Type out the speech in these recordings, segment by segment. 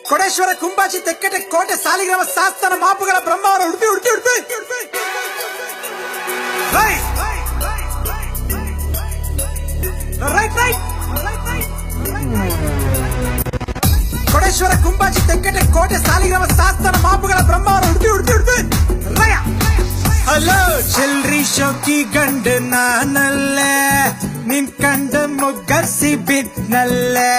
ಕೊಡೇಶ್ವರ ಕುಂಬಾಚಿ ತೆಕ್ಕಟೆ ಕೋಟೆ ಸಾಲಿಗ್ರಾಮ ಸಾಸ್ತಾನ ಮಾಪುಗಳ ಬ್ರಹ್ಮವರ ಉಡುಪಿ ಉಡುಪಿ ಉಡುಪಿ ಕೊಡೇಶ್ವರ ಕುಂಬಾಚಿ ತೆಕ್ಕಟೆ ಕೋಟೆ ಸಾಲಿಗ್ರಾಮ ಸಾಸ್ತಾನ ಮಾಪುಗಳ ಬ್ರಹ್ಮವರ ಉಡುಪಿ ಉಡುಪಿ ಉಡುಪಿ ರಯ ಹಲೋ ಚಿಲ್ರಿ ಶೋಕಿ ಗಂಡ ನಾನಲ್ಲೇ ನಿನ್ ಕಂಡ ಮುಗ್ಗರ್ಸಿ ಬಿದ್ನಲ್ಲೇ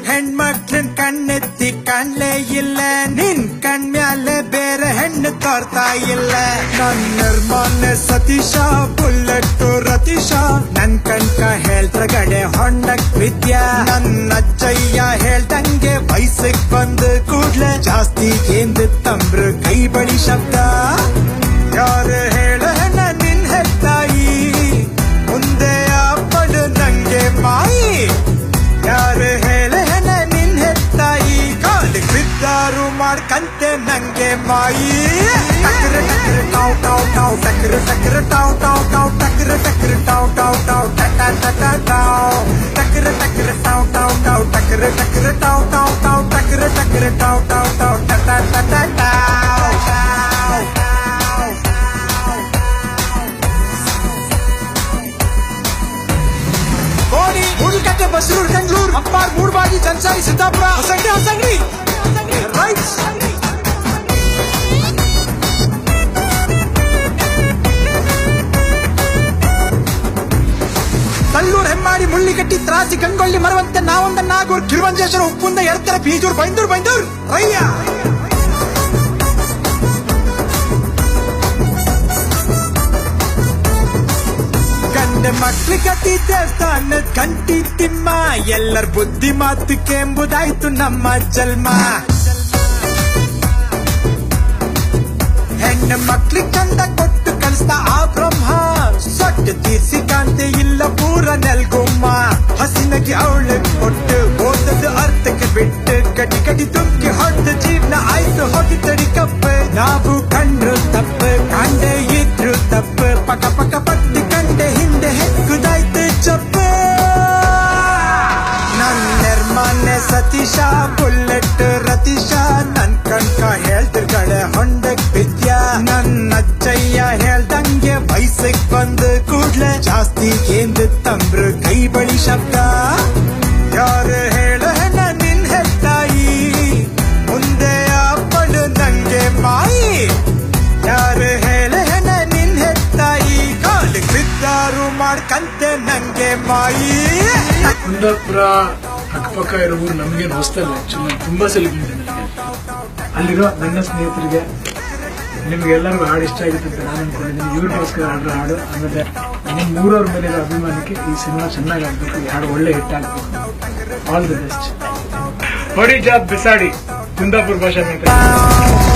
ಹೆಣ್ಮಕ್ಳನ್ ಕಣ್ಣೆತ್ತಿ ಕಾಣ್ಲೇ ಇಲ್ಲ ನಿನ್ ಕಣ್ಮ್ಯಾಲೆ ಬೇರೆ ಹೆಣ್ಣು ತೋರ್ತಾ ಇಲ್ಲ ನನ್ ನಿರ್ಮಾಣ ಸತೀಶ ಬುಲ್ಲೆಟ್ ರತೀಶ ನನ್ ಕಣ್ಕ ಹೇಳ್ತ್ರಗಡೆ ಹೊಂಡಕ್ ವಿದ್ಯಾ ನನ್ನ ಅಜ್ಜಯ್ಯ ಹೇಳ್ದಂಗೆ ವಯಸ್ಸಿಗೆ ಬಂದು ಕೂಡ್ಲೆ ಜಾಸ್ತಿ ಕೇಂದ್ರ ತಂಬ್ರು ಕೈ ಬಳಿ ಶಬ್ದ ಯಾರು ಹೇಳ ನಿನ್ ಹೆತ್ತಾಯಿ ಮುಂದೆ ಅಪ್ಪಡು ನಂಗೆ ಮಾಯಿ ಯಾರು ಹೇಳ ನಿನ್ ಹೆತ್ತಾಯಿ ಕಾಲಿಗೆ ಬಿದ್ದಾರು ಮಾಡ್ಕಂತೆ ನಂಗೆ ಮಾಯಿ ಟಕ್ರ ಟಕ್ರ ಟಾವ್ ಟಾವ್ ಟಾವ್ ಟಕ್ರ ಟಕ್ರ ಟಾವ್ ಟಾವ್ ಟಾವ್ ಟಕ್ರ ಟಕ್ರ ಟಾವ್ ಟಾವ್ ಟಾವ್ ಟಟ ಟಟ ಟಾವ್ ಟಕ್ರ ಟಕ್ರ ಟಾವ್ ಟಾವ್ ಟಾವ್ ಟಕ್ರ ಟಕ್ರ ಟಾವ್ ಟಾವ್ ಟಾವ್ ಟಕ್ರ ಟಕ್ರ ಟಾವ್ ಟಾವ್ ಟಾವ್ ಟಟ ಟಟ ಟಾವ್ ಕೋಡಿ ಹುಡುಕಟ್ಟೆ ಬಸ್ರೂರ್ ಬೆಂಗಳೂರು ಅಪ್ಪಾರ್ ಮೂಡ್ಬಾಗಿ ಜನ್ಸಾರಿ ಸಿದ್ದಾಪುರ ಹೊಸಂಗಡಿ ರೈಟ್ ತಲ್ಲೂರ್ ಹೆಮ್ಮಾಡಿ ಮುಳ್ಳಿಗಟ್ಟಿ ತ್ರಾಸಿ ಗಂಗೊಳ್ಳಿ ಮರವಂತೆ ನಾವೊಂದ ನಾಗೂರ್ ಕಿರುವಂಜೇಶ್ವರ ಉಪ್ಪುಂದ ಎರ್ತರ ಬೀಜೂರ್ ಬೈಂದೂರ್ ರಯ್ಯ ಗಂಡ ಮಕ್ಳು ಕಟ್ಟಿ ದೇವಸ್ಥಾನದ ಗಂಟಿ ತಿಮ್ಮ ಎಲ್ಲರ ಬುದ್ಧಿ ಮಾತು ಕೆಂಬುದಾಯ್ತು ನಮ್ಮ ಜನ್ಮ ಹೆಣ್ಣು ಮಕ್ಳಿಗೆ ಕಂದ ಕೊಟ್ಟು ಕಳಿಸ್ತಾ ಆ ಬ್ರಹ್ಮ ಸೊಟ್ಟು ತೀರ್ಸಿ ಕಾಂತೆ ಇಲ್ಲ ಪೂರ ನೆಲ್ಗೊಮ್ಮ ಹಸಿನಗಿ ಅವಳು ಕೊಟ್ಟು ಓದದ ಅರ್ಥಕ್ಕೆ ಬಿಟ್ಟು ಕಟಿ ಕಟಿ ತುಕ್ಕಿ ಹೊಡೆದ ಜೀವನ ಆಯ್ತು ಹೋಗಿ ತಡಿ ಕಪ್ಪ ನಾವು ಕಂಡ್ರು ತಪ್ಪ ಕಾಂಡೆ ಇದ್ರು ತಪ್ಪ ಪಕ ಪಕ ಪಟ್ಟಿ ಕಂಡೆ ಹಿಂದೆ ಹೆಕ್ಕುದಾಯ್ತು ಚಪ್ಪ ನನ್ ನಿರ್ಮಾಣ ಸತೀಶ ಬುಲ್ಲೆಟ್ ರತೀಶ ನನ್ ಕಣ್ಕ ಹೇಳ್ತಿರ್ಗಳೆ ಹೊಂಡಕ್ ಬಿದ್ಯಾ ನನ್ನ ಅಜ್ಜಯ್ಯ ಹೇಳ್ದಂಗೆ ವಯಸ್ಸಿಗೆ ಬಂದು ಕೂಡ್ಲೆ ಜಾಸ್ತಿ ಕೇಂದ್ರ ತಂಬ್ರು ಕೈ ಬಳಿ ಶಬ್ದ ಯಾರು ಹೇಳ ನಿನ್ ಹೆತ್ತಾಯಿ ಮುಂದೆ ಅಪ್ಪಳು ನಂಗೆ ಮಾಯಿ ಯಾರು ಹೇಳ ನಿನ್ ಹೆತ್ತಾಯಿ ಕಾಲಿಗೆ ಬಿದ್ದಾರು ಮಾಡ್ಕಂತೆ ನಂಗೆ ಮಾಯಿ ಕುಂದಾಪುರ ಅಕ್ಕಪಕ್ಕ ಇರೋ ಊರು ನಮ್ಗೇನು ಹೊಸ್ತಲ್ಲ. ಆಕ್ಚುಲಿ ತುಂಬಾ ಸಲ ಬಂದಿದೆ ನನಗೆ. ಅಲ್ಲಿರೋ ನನ್ನ ಸ್ನೇಹಿತರಿಗೆ ನಿಮ್ಗೆಲ್ಲರಿಗೂ ಹಾಡು ಇಷ್ಟ ಆಗಿತ್ತು ಅಂತ ನಾನು ಅನ್ಕೊಂಡಿದ್ದೀನಿ. ಇವ್ರಿಗೋಸ್ಕರ ಹಾಡು ಆಮೇಲೆ ನಮ್ಮ ಊರವ್ರ ಮೇಲೆ ಇರೋ ಅಭಿಮಾನಕ್ಕೆ ಈ ಸಿನಿಮಾ ಚೆನ್ನಾಗಿ ಆಗ್ಬೇಕು, ಈ ಹಾಡು ಒಳ್ಳೆ ಹಿಟ್ ಆಗ್ಬೇಕು. All the best. ಹೊಡಿ ಜಾಬ್ ಬಿಸಾಡಿ ಕುಂದಾಪುರ ಭಾಷೆ ಮಾಡ್ತಾರೆ.